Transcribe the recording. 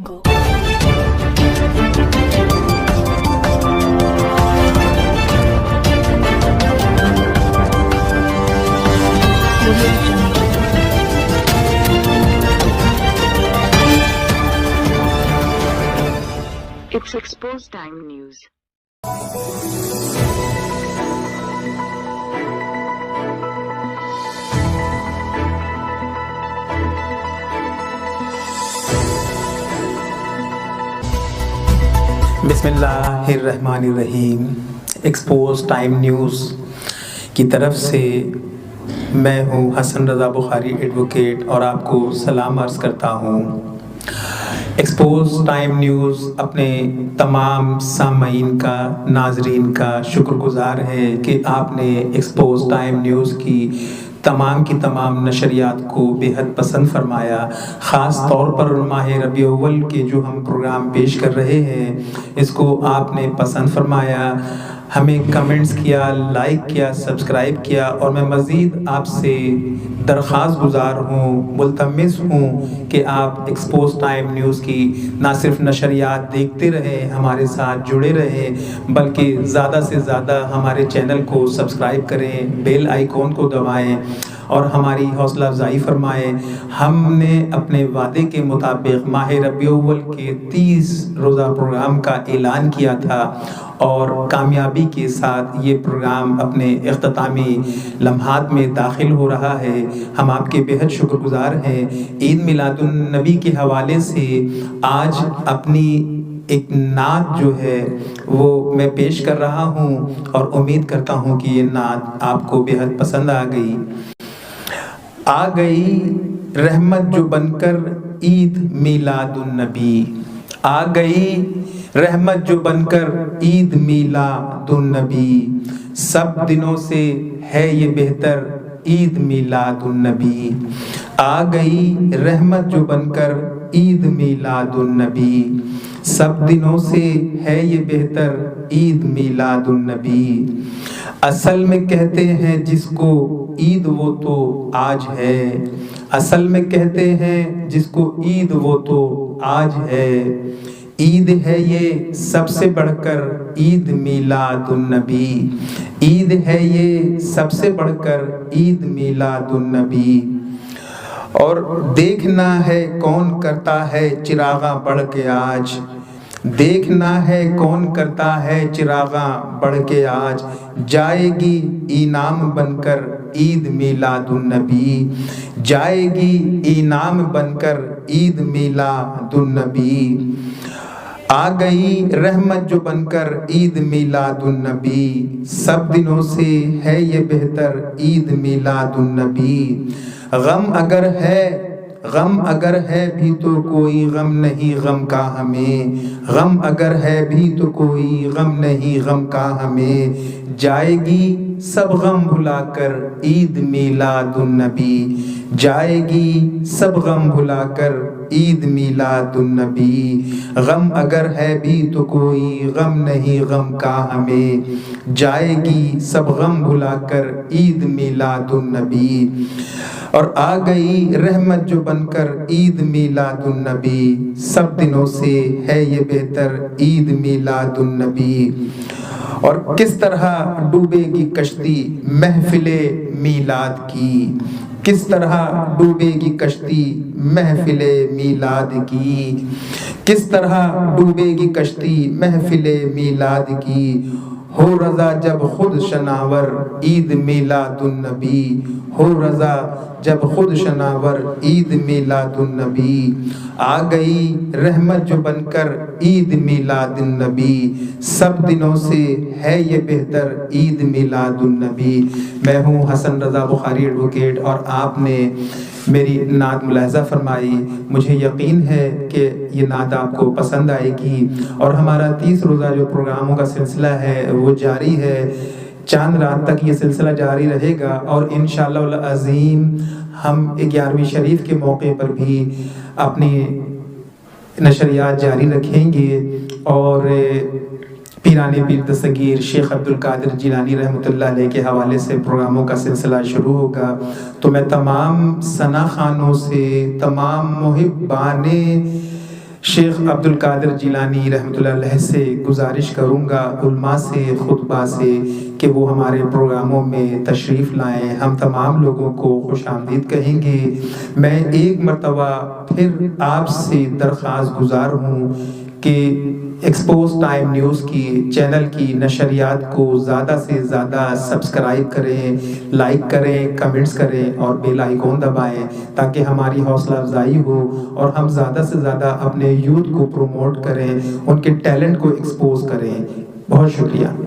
Go. It's Exposed Time News. बिस्मिल्लाहिर्रहमानिर्रहीम। Expose time news की तरफ से मैं हूँ हसन रज़ा बुखारी एडवोकेट और आपको सलाम अर्ज़ करता हूँ। एक्सपोज टाइम न्यूज़ अपने तमाम सामाईन का, नाजरीन का शुक्रगुज़ार है कि आपने एक्सपोज टाइम न्यूज़ की तमाम नशरियात को बेहद पसंद फरमाया। ख़ास तौर पर माह रबी अव्वल के जो हम प्रोग्राम पेश कर रहे हैं इसको आपने पसंद फरमाया, हमें कमेंट्स किया, लाइक किया, सब्सक्राइब किया और मैं मज़ीद आपसे दरख्वास्त गुज़ार हूँ, मुल्तमिस हूँ कि आप एक्सपोज टाइम न्यूज़ की ना सिर्फ नशरियात देखते रहें, हमारे साथ जुड़े रहें, बल्कि ज़्यादा से ज़्यादा हमारे चैनल को सब्सक्राइब करें, बेल आइकॉन को दबाएं और हमारी हौसला अफजाई फरमाएं। हमने अपने वादे के मुताबिक माह रबी अव्वल के 30 रोज़ा प्रोग्राम का ऐलान किया था और कामयाबी के साथ ये प्रोग्राम अपने इख्तितामी लम्हात में दाखिल हो रहा है। हम आपके बेहद शुक्रगुज़ार हैं। ईद मिलादुन नबी के हवाले से आज अपनी एक नात जो है वो मैं पेश कर रहा हूँ और उम्मीद करता हूँ कि ये नात आपको बेहद पसंद आ गई रहमत जो बनकर ईद मिलादुन नबी। आ गई रहमत जो बनकर ईद मिलादुन नबी, सब दिनों से है ये बेहतर ईद मिलादुन नबी। आ गई रहमत जो बनकर ईद मिलादुन नबी, सब दिनों से है ये बेहतर ईद मिलादुन नबी। असल में कहते हैं जिसको ईद वो तो आज है, असल में कहते हैं जिसको ईद वो तो आज है। ईद है ये सबसे बढ़कर ईद मिलादुन नबी, ईद है ये सबसे बढ़कर ईद मिलादुन नबी। और देखना है कौन करता है चिरागा बढ़ के आज, देखना है कौन करता है चिरागा बढ़ के आज। जाएगी इनाम बनकर ईद मिलादुन नबी, जाएगी इनाम बनकर ईद मिलादुन नबी। आ गई रहमत जो बनकर ईद मिलादुन नबी, सब दिनों से है ये बेहतर ईद मिलादुन नबी। गम अगर है भी तो कोई गम नहीं गम का हमें, गम अगर है भी तो कोई गम नहीं गम का हमें। जाएगी सब गम भुलाकर ईद मिलादुन नबी, जाएगी सब गम भुलाकर ईद मिलादुन नबी। गम अगर है भी तो कोई गम नहीं गम का हमें, जाएगी सब गम भुलाकर ईद मिलादुन नबी। और आ गई रहमत जो बनकर ईद मिलादुन नबी, सब दिनों से है ये बेहतर ईद मिलादुन नबी। और किस तरह डूबेगी कश्ती महफिले मीलाद की, किस तरह डूबेगी कश्ती महफिले मीलाद की, किस तरह डूबेगी कश्ती महफिले मीलाद की। हो रज़ा जब खुद शनावर ईद मिलादुन नबी, हो रज़ा जब खुद शनावर ईद मिलादुन नबी। आ गई रहमत जो बनकर ईद मिलादुन नबी, सब दिनों से है ये बेहतर ईद मिलादुन नबी। मैं हूँ हसन रज़ा बुखारी एडवोकेट और आपने मेरी नात मुलाहज़ा फरमाई। मुझे यकीन है कि ये नात आपको पसंद आएगी और हमारा 30 रोज़ा जो प्रोग्रामों का सिलसिला है वो जारी है, चांद रात तक ये सिलसिला जारी रहेगा और इंशाअल्लाह अज़ीम हम 11वीं शरीफ के मौके पर भी अपनी नशरियात जारी रखेंगे और पीराने पीर दस्तगीर शेख अब्दुल कादिर जिलानी रहमतुल्लाह अलैह के हवाले से प्रोग्रामों का सिलसिला शुरू होगा। तो मैं तमाम सना खानों से, तमाम मुहिब्बाने شیخ عبد القادر جیلانی رحمۃ اللہ علیہ سے گزارش کروں گا، علماء سے، خطبہ سے، کہ وہ ہمارے پروگراموں میں تشریف لائیں، ہم تمام لوگوں کو خوش آمدید کہیں گے۔ میں ایک مرتبہ پھر آپ سے درخواست گزار ہوں کہ ایکسپوز ٹائم نیوز کی چینل کی نشریات کو زیادہ سے زیادہ سبسکرائب کریں، لائک کریں، کمنٹس کریں اور بیل آئیکن دبائیں تاکہ ہماری حوصلہ افزائی ہو اور ہم زیادہ سے زیادہ اپنے یوتھ کو پروموٹ کریں، ان کے ٹیلنٹ کو ایکسپوز کریں۔ بہت شکریہ۔